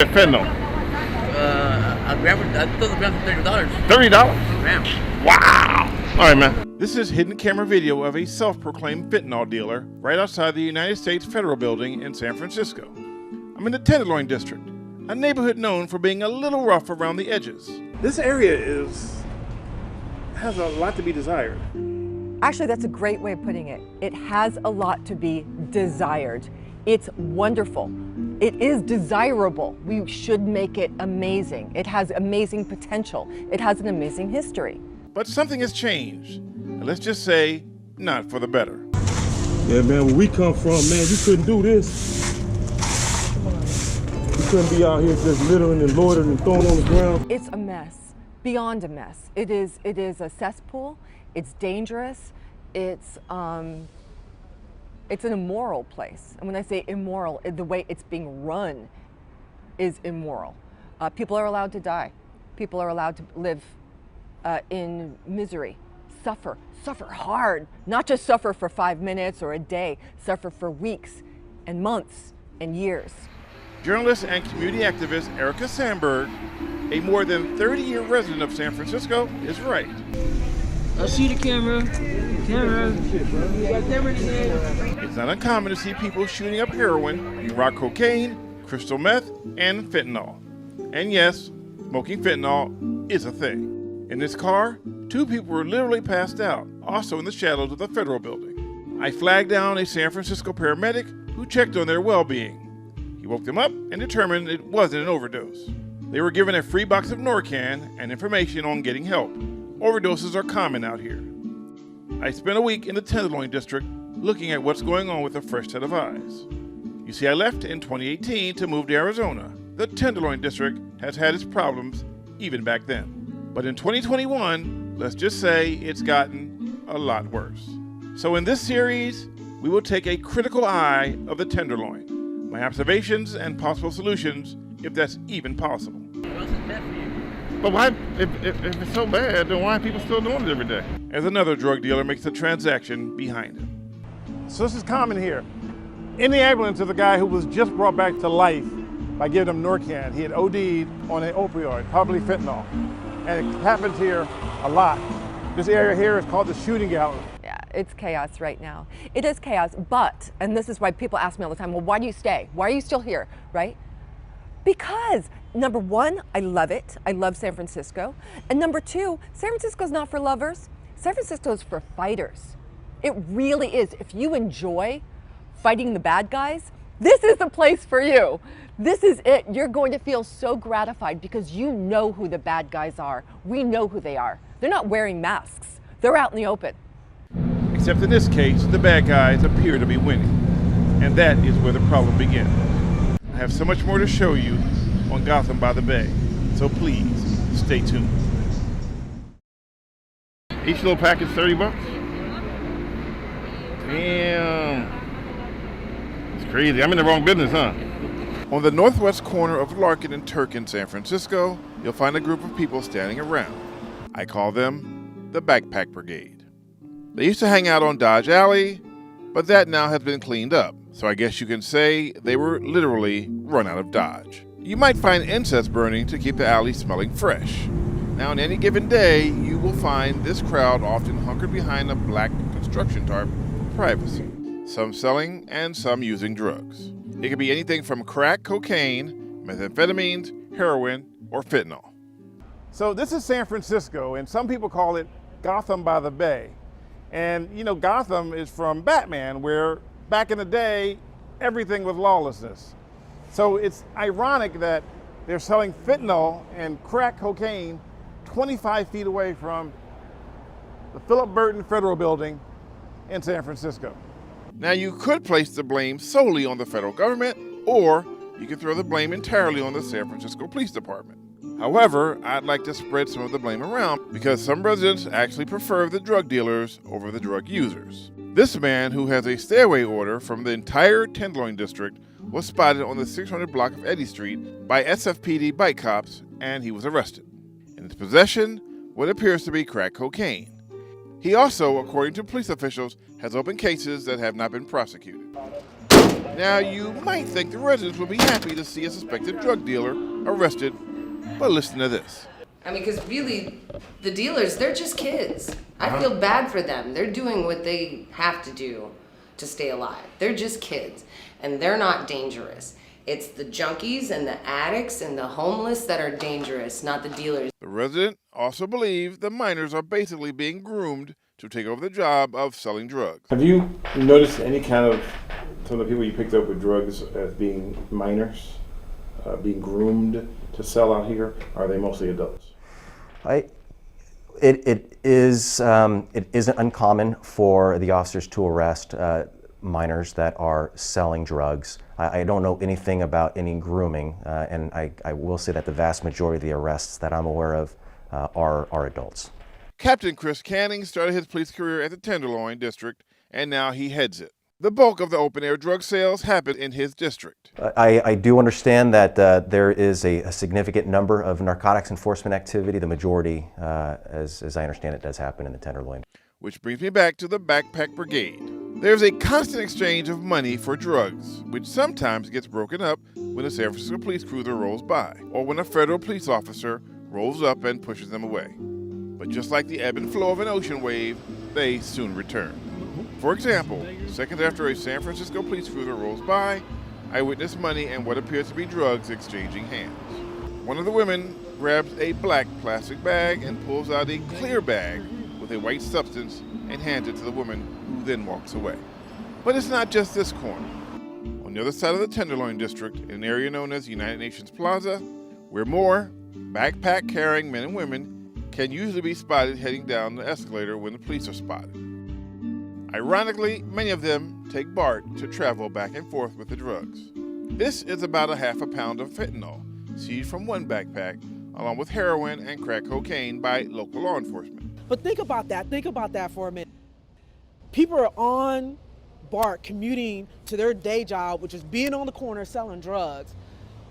Fentanyl. I thought the gram for $30. $30? Gram. Wow! All right, man. This is hidden camera video of a self-proclaimed fentanyl dealer right outside the United States Federal Building in San Francisco. I'm in the Tenderloin District, a neighborhood known for being a little rough around the edges. This area has a lot to be desired. Actually, that's a great way of putting it. It has a lot to be desired. It's wonderful. It is desirable. We should make it amazing. It has amazing potential. It has an amazing history. But something has changed. And let's just say, not for the better. Yeah, man, where we come from, man, you couldn't do this. You couldn't be out here just littering and loitering and throwing on the ground. It's a mess, beyond a mess. It is a cesspool. It's dangerous. It's an immoral place. And when I say immoral, the way it's being run is immoral. People are allowed to die. People are allowed to live in misery, suffer hard, not just suffer for 5 minutes or a day, suffer for weeks and months and years. Journalist and community activist Erica Sandberg, a more than 30-year resident of San Francisco, is right. I see the camera. It's not uncommon to see people shooting up heroin, rock cocaine, crystal meth, and fentanyl. And yes, smoking fentanyl is a thing. In this car, 2 people were literally passed out, also in the shadows of the federal building. I flagged down a San Francisco paramedic who checked on their well-being. He woke them up and determined it wasn't an overdose. They were given a free box of Narcan and information on getting help. Overdoses are common out here. I spent a week in the Tenderloin District looking at what's going on with a fresh set of eyes. You see, I left in 2018 to move to Arizona. The Tenderloin District has had its problems even back then. But in 2021, let's just say it's gotten a lot worse. So in this series, we will take a critical eye of the Tenderloin, my observations and possible solutions, if that's even possible. But why, if it's so bad, then why are people still doing it every day? As another drug dealer makes the transaction behind him. So this is common here. In the ambulance is a guy who was just brought back to life by giving him Narcan. He had OD'd on an opioid, probably fentanyl. And it happens here a lot. This area here is called the shooting gallery. Yeah, it's chaos right now. It is chaos, but, and this is why people ask me all the time, well, why do you stay? Why are you still here, right? Because, number one, I love it. I love San Francisco. And number two, San Francisco's not for lovers. San Francisco is for fighters. It really is. If you enjoy fighting the bad guys, this is the place for you. This is it. You're going to feel so gratified because you know who the bad guys are. We know who they are. They're not wearing masks. They're out in the open. Except in this case, the bad guys appear to be winning. And that is where the problem begins. I have so much more to show you on Gotham by the Bay, so please stay tuned. Each little pack is $30. Damn. It's crazy. I'm in the wrong business, huh? On the northwest corner of Larkin and Turk in San Francisco, you'll find a group of people standing around. I call them the Backpack Brigade. They used to hang out on Dodge Alley, but that now has been cleaned up, so I guess you can say they were literally run out of Dodge. You might find incense burning to keep the alley smelling fresh. Now, on any given day, you will find this crowd often hunkered behind a black construction tarp for privacy. Some selling and some using drugs. It could be anything from crack cocaine, methamphetamines, heroin, or fentanyl. So this is San Francisco, and some people call it Gotham by the Bay. And you know, Gotham is from Batman, where back in the day, everything was lawlessness. So it's ironic that they're selling fentanyl and crack cocaine 25 feet away from the Philip Burton Federal Building in San Francisco. Now, you could place the blame solely on the federal government, or you could throw the blame entirely on the San Francisco Police Department. However, I'd like to spread some of the blame around because some residents actually prefer the drug dealers over the drug users. This man, who has a stay away order from the entire Tenderloin District, was spotted on the 600 block of Eddy Street by SFPD bike cops, and he was arrested. In his possession, what appears to be crack cocaine. He also, according to police officials, has open cases that have not been prosecuted. Now, you might think the residents would be happy to see a suspected drug dealer arrested, but listen to this. I mean, because really, the dealers, they're just kids. I feel bad for them. They're doing what they have to do to stay alive. They're just kids, and they're not dangerous. It's the junkies and the addicts and the homeless that are dangerous, not the dealers. The resident also believes the minors are basically being groomed to take over the job of selling drugs. Have you noticed any kind of some of the people you picked up with drugs as being minors, being groomed to sell out here? Or are they mostly adults? It isn't uncommon for the officers to arrest minors that are selling drugs. I don't know anything about any grooming, and I will say that the vast majority of the arrests that I'm aware of are adults. Captain Chris Canning started his police career at the Tenderloin District, and now he heads it. The bulk of the open-air drug sales happen in his district. I do understand that there is a significant number of narcotics enforcement activity. The majority, as I understand it, does happen in the Tenderloin. Which brings me back to the Backpack Brigade. There's a constant exchange of money for drugs, which sometimes gets broken up when a San Francisco police cruiser rolls by, or when a federal police officer rolls up and pushes them away. But just like the ebb and flow of an ocean wave, they soon return. For example, seconds after a San Francisco police cruiser rolls by, I witness money and what appears to be drugs exchanging hands. One of the women grabs a black plastic bag and pulls out a clear bag with a white substance and hands it to the woman, who then walks away. But it's not just this corner. On the other side of the Tenderloin District, in an area known as United Nations Plaza, where more backpack-carrying men and women can usually be spotted heading down the escalator when the police are spotted. Ironically, many of them take BART to travel back and forth with the drugs. This is about a half a pound of fentanyl seized from one backpack, along with heroin and crack cocaine by local law enforcement. But think about that for a minute. People are on BART commuting to their day job, which is being on the corner selling drugs,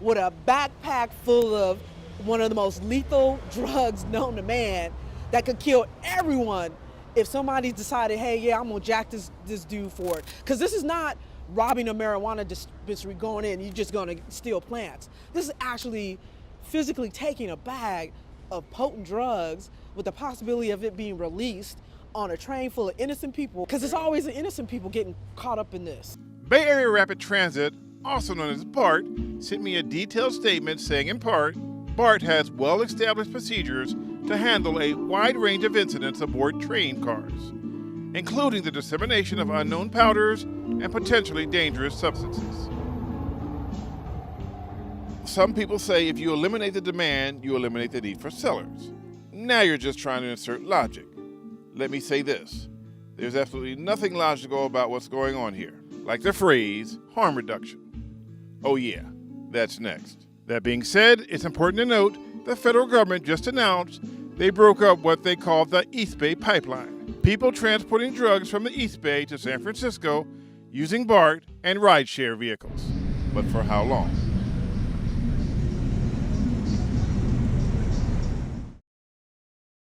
with a backpack full of one of the most lethal drugs known to man that could kill everyone if somebody decided, hey, yeah, I'm gonna jack this dude for it. Because this is not robbing a marijuana dispensary, going in, you're just gonna steal plants. This is actually physically taking a bag of potent drugs with the possibility of it being released on a train full of innocent people, because it's always the innocent people getting caught up in this. Bay Area Rapid Transit, also known as BART, sent me a detailed statement saying, in part, BART has well-established procedures to handle a wide range of incidents aboard train cars, including the dissemination of unknown powders and potentially dangerous substances. Some people say if you eliminate the demand, you eliminate the need for sellers. Now you're just trying to insert logic. Let me say this. There's absolutely nothing logical about what's going on here, like the phrase harm reduction. Oh yeah, that's next. That being said, it's important to note the federal government just announced they broke up what they call the East Bay Pipeline. People transporting drugs from the East Bay to San Francisco using BART and rideshare vehicles. But for how long?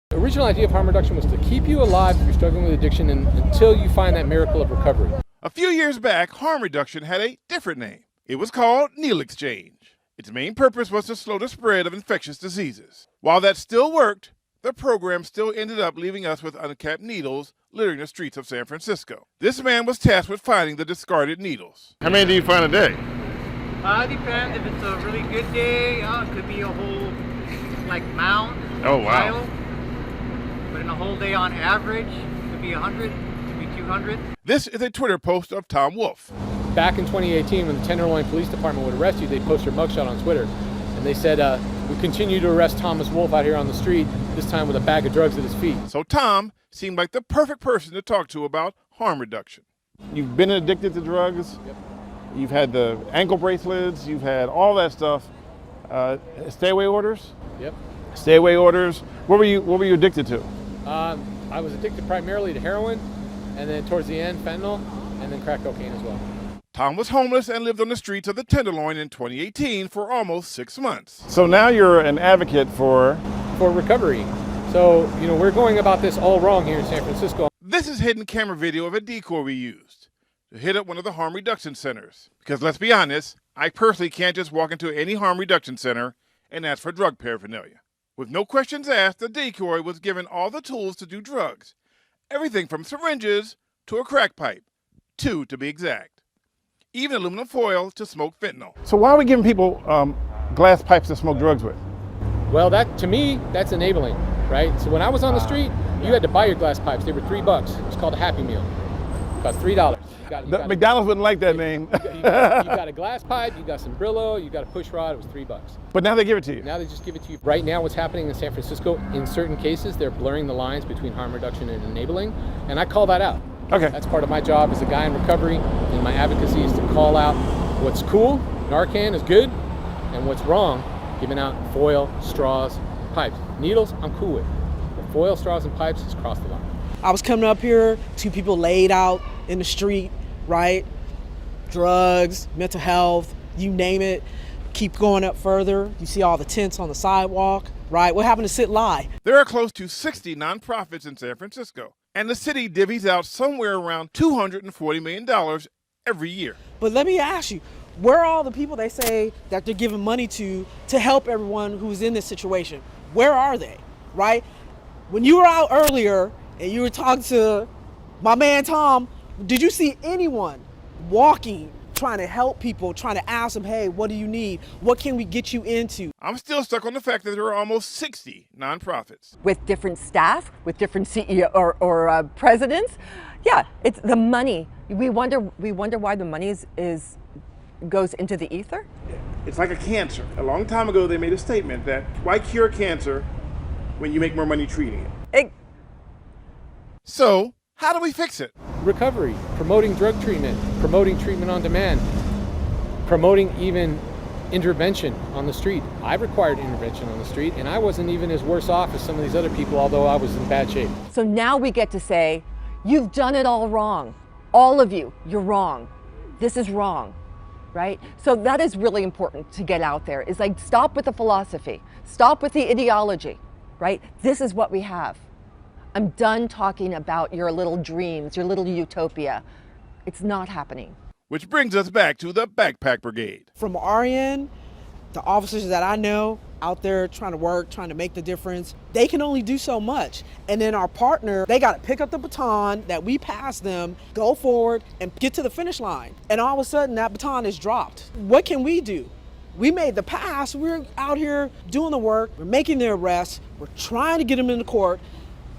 The original idea of harm reduction was to keep you alive if you're struggling with addiction until you find that miracle of recovery. A few years back, harm reduction had a different name. It was called Needle Exchange. Its main purpose was to slow the spread of infectious diseases. While that still worked, the program still ended up leaving us with uncapped needles littering the streets of San Francisco. This man was tasked with finding the discarded needles. How many do you find a day? Depends. If it's a really good day, it could be a whole mound. Oh, wow. Pile. But in a whole day on average, it could be 100, it could be 200. This is a Twitter post of Tom Wolf. Back in 2018, when the Tenderloin Police Department would arrest you, they'd post your mugshot on Twitter. And they said, we continue to arrest Thomas Wolf out here on the street, this time with a bag of drugs at his feet. So Tom seemed like the perfect person to talk to about harm reduction. You've been addicted to drugs. Yep. You've had the ankle bracelets. You've had all that stuff. Stay away orders? Yep. Stay away orders. What were you addicted to? I was addicted primarily to heroin, and then towards the end, fentanyl, and then crack cocaine as well. Tom was homeless and lived on the streets of the Tenderloin in 2018 for almost 6 months. So now you're an advocate for recovery. So, we're going about this all wrong here in San Francisco. This is hidden camera video of a decoy we used. to hit up one of the harm reduction centers. Because let's be honest, I personally can't just walk into any harm reduction center and ask for drug paraphernalia. With no questions asked, the decoy was given all the tools to do drugs. Everything from syringes to a crack pipe, 2 to be exact. Even aluminum foil to smoke fentanyl. So why are we giving people glass pipes to smoke drugs with? Well, that to me, that's enabling, right? So when I was on the street, you had to buy your glass pipes. They were $3. It was called a Happy Meal. About $3. McDonald's wouldn't like that name. You got a glass pipe, you got some Brillo, you got a push rod, it was $3. But now they give it to you. Now they just give it to you. Right now what's happening in San Francisco, in certain cases, they're blurring the lines between harm reduction and enabling, and I call that out. Okay. That's part of my job as a guy in recovery, and my advocacy is to call out what's cool, Narcan is good, and what's wrong, giving out foil, straws, pipes. Needles, I'm cool with. But foil, straws, and pipes has crossed the line. I was coming up here, 2 people laid out in the street, right? Drugs, mental health, you name it. Keep going up further. You see all the tents on the sidewalk, right? What happened to Sit Lie? There are close to 60 nonprofits in San Francisco, and the city divvies out somewhere around $240 million every year. But let me ask you, where are all the people they say that they're giving money to help everyone who's in this situation? Where are they, right? When you were out earlier and you were talking to my man Tom, did you see anyone walking, trying to help people, trying to ask them, hey, what do you need? What can we get you into? I'm still stuck on the fact that there are almost 60 nonprofits. With different staff, with different CEO or presidents. Yeah, it's the money. We wonder why the money goes into the ether. It's like a cancer. A long time ago, they made a statement that why cure cancer when you make more money treating it? So, how do we fix it? Recovery, promoting drug treatment, promoting treatment on demand, promoting even intervention on the street. I required intervention on the street, and I wasn't even as worse off as some of these other people, although I was in bad shape. So now we get to say, you've done it all wrong. All of you, you're wrong. This is wrong, right? So that is really important to get out there. It's like, stop with the philosophy, stop with the ideology, right? This is what we have. I'm done talking about your little dreams, your little utopia. It's not happening. Which brings us back to the Backpack Brigade. From our end, the officers that I know out there trying to work, trying to make the difference, they can only do so much. And then our partner, they got to pick up the baton that we passed them, go forward and get to the finish line. And all of a sudden that baton is dropped. What can we do? We made the pass, we're out here doing the work, we're making the arrests, we're trying to get them into court.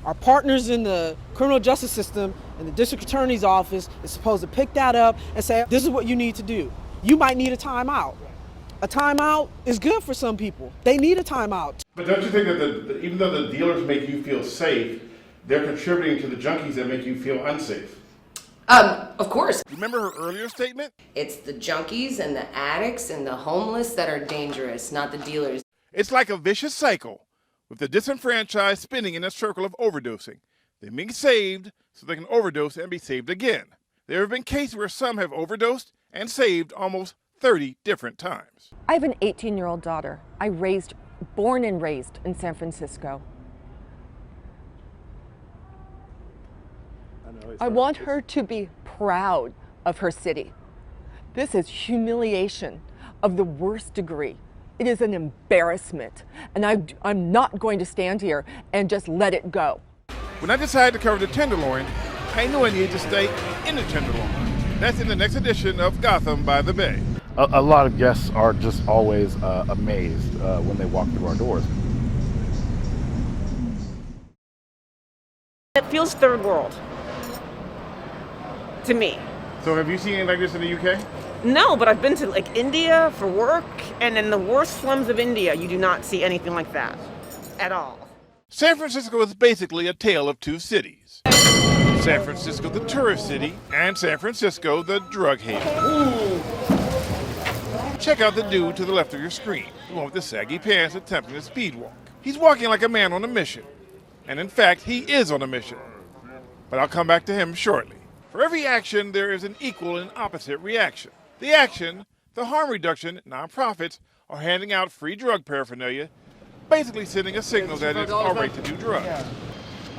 Our partners in the criminal justice system and the district attorney's office is supposed to pick that up and say, this is what you need to do. You might need a timeout. A timeout is good for some people. They need a timeout. But don't you think that even though the dealers make you feel safe, they're contributing to the junkies that make you feel unsafe? Of course. Remember her earlier statement? It's the junkies and the addicts and the homeless that are dangerous, not the dealers. It's like a vicious cycle, with the disenfranchised spinning in a circle of overdosing. They're being saved so they can overdose and be saved again. There have been cases where some have overdosed and saved almost 30 different times. I have an 18-year-old daughter. Born and raised in San Francisco. I want her to be proud of her city. This is humiliation of the worst degree. It is an embarrassment, and I'm not going to stand here and just let it go. When I decided to cover the Tenderloin, I knew I needed to stay in the Tenderloin. That's in the next edition of Gotham by the Bay. A lot of guests are just always amazed when they walk through our doors. It feels third world to me. So have you seen anything like this in the UK? No, but I've been to like India for work, and in the worst slums of India, you do not see anything like that at all. San Francisco is basically a tale of two cities. San Francisco, the tourist city, and San Francisco, the drug haven. Check out the dude to the left of your screen, the one with the saggy pants attempting a speed walk. He's walking like a man on a mission. And in fact, he is on a mission. But I'll come back to him shortly. For every action, there is an equal and opposite reaction. The action, the harm reduction nonprofits are handing out free drug paraphernalia, basically sending a signal that it's all right to do drugs.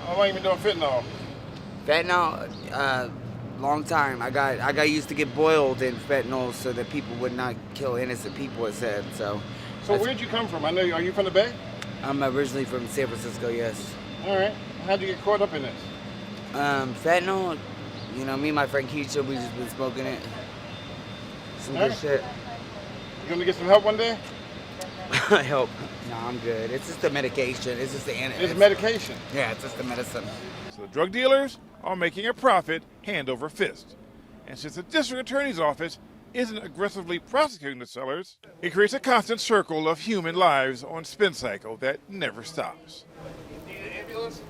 How long have you been doing fentanyl? Fentanyl, long time. I got used to get boiled in fentanyl so that people would not kill innocent people, it said. So where'd you come from? I know. Are you from the Bay? I'm originally from San Francisco, yes. All right. How'd you get caught up in this? Fentanyl, you know, me and my friend Keisha, we just been smoking it. Some good shit. You gonna get some help one day? Help? No, I'm good. It's just the medication. It's just the It's medication. Yeah, it's just the medicine. So the drug dealers are making a profit hand over fist. And since the district attorney's office isn't aggressively prosecuting the sellers, it creates a constant circle of human lives on spin cycle that never stops. Need an ambulance?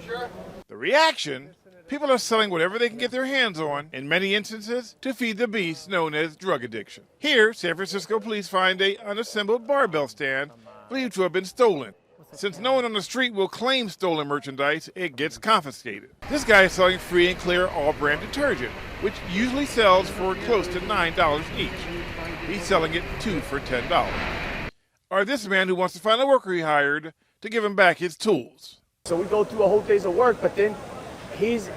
Sure. The reaction? People are selling whatever they can get their hands on, in many instances, to feed the beast known as drug addiction. Here, San Francisco police find a unassembled barbell stand believed to have been stolen. Since no one on the street will claim stolen merchandise, it gets confiscated. This guy is selling free and clear all-brand detergent, which usually sells for close to $9 each. He's selling it 2 for $10. Or this man who wants to find a worker he hired to give him back his tools. So we go through a whole day's of work, but then he's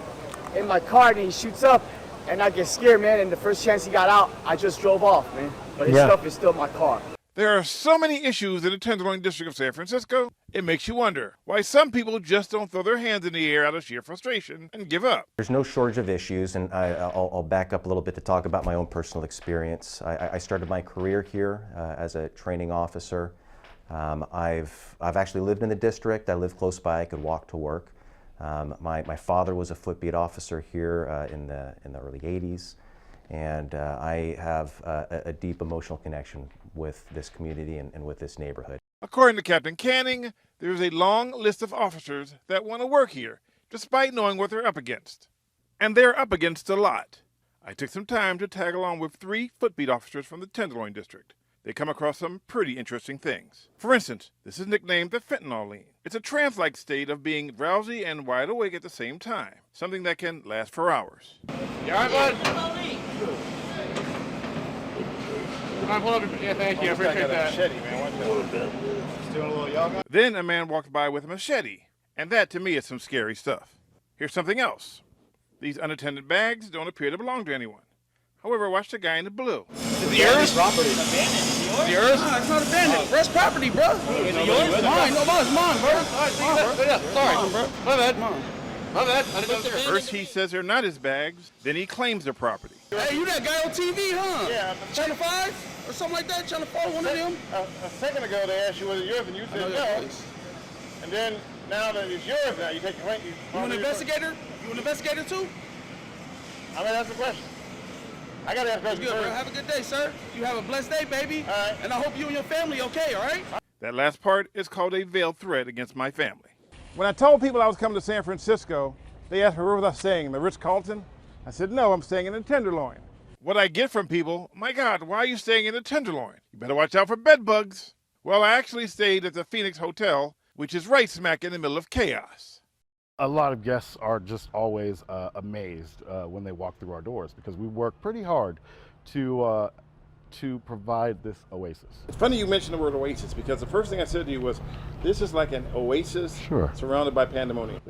in my car and he shoots up and I get scared, man, and the first chance he got out, I just drove off, man. But his stuff is still in my car. There are so many issues in the Tenderloin District of San Francisco, it makes you wonder why some people just don't throw their hands in the air out of sheer frustration and give up. There's no shortage of issues, and I'll back up a little bit to talk about my own personal experience. I started my career here as a training officer. I've actually lived in the district. I live close by. I could walk to work. My father was a footbeat officer here in the early 80s, and I have a deep emotional connection with this community and with this neighborhood. According to Captain Canning, there's a long list of officers that want to work here, despite knowing what they're up against. And they're up against a lot. I took some time to tag along with 3 footbeat officers from the Tenderloin District. They come across some pretty interesting things. For instance, this is nicknamed the fentanyl lean. It's a trance-like state of being drowsy and wide awake at the same time, something that can last for hours. You all right, bud? Yeah, thank you. I appreciate that. Machete, man. Doing a little yoga. Then a man walked by with a machete, and that to me is some scary stuff. Here's something else. These unattended bags don't appear to belong to anyone. However, watch the guy in the blue. Is it yours? Property. Is it yours? No, it's not abandoned. That's property, bro. Is it yours? It's mine. No, it's mine, bro. Sorry. My bad. My bad. I didn't know there. First he says they're not his bags, then he claims their property. Hey, you that guy on TV, huh? Yeah. Channel 5 or something like that? Channel 4, one of them? A second ago they asked you was it yours and you said no. And then now that it's yours now, you take the right. You an investigator? You an investigator too? I'm gonna ask a question. I gotta ask a question. Good, bro. Have a good day, sir. You have a blessed day, baby. All right. And I hope you and your family okay, all right? That last part is called a veiled threat against my family. When I told people I was coming to San Francisco, they asked me where was I staying, in the Ritz-Carlton? I said, no, I'm staying in the Tenderloin. What I get from people, my God, why are you staying in the Tenderloin? You better watch out for bed bugs. Well, I actually stayed at the Phoenix Hotel, which is right smack in the middle of chaos. A lot of guests are just always amazed when they walk through our doors because we work pretty hard to provide this oasis. It's funny you mentioned the word oasis because the first thing I said to you was, this is like an oasis surrounded by pandemonium.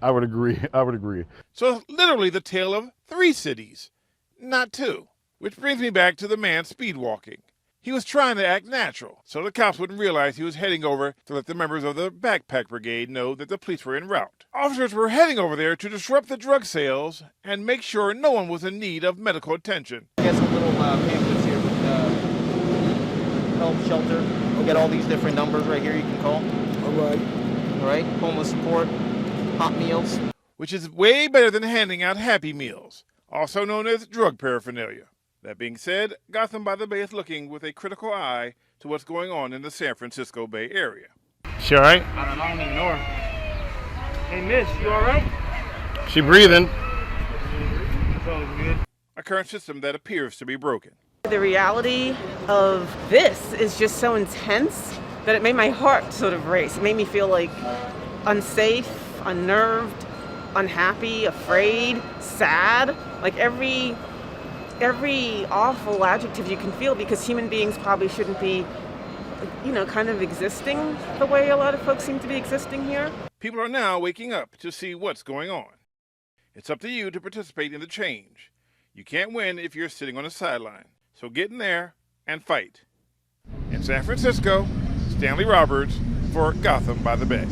I would agree. I would agree. So literally the tale of 3 cities, not 2. Which brings me back to the man speed walking. He was trying to act natural, so the cops wouldn't realize he was heading over to let the members of the backpack brigade know that the police were en route. Officers were heading over there to disrupt the drug sales and make sure no one was in need of medical attention. We got some little pamphlets here with help, shelter. We'll get all these different numbers right here you can call. All right, homeless support, hot meals. Which is way better than handing out Happy Meals, also known as drug paraphernalia. That being said, Gotham by the Bay is looking with a critical eye to what's going on in the San Francisco Bay Area. She all right? I don't even know her. Hey, miss, you all right? She breathing. A current system that appears to be broken. The reality of this is just so intense that it made my heart sort of race. It made me feel like unsafe, unnerved, unhappy, afraid, sad, like every awful adjective you can feel, because human beings probably shouldn't be, kind of existing the way a lot of folks seem to be existing here. People are now waking up to see what's going on. It's up to you to participate in the change. You can't win if you're sitting on the sideline. So get in there and fight. In San Francisco, Stanley Roberts for Gotham by the Bay.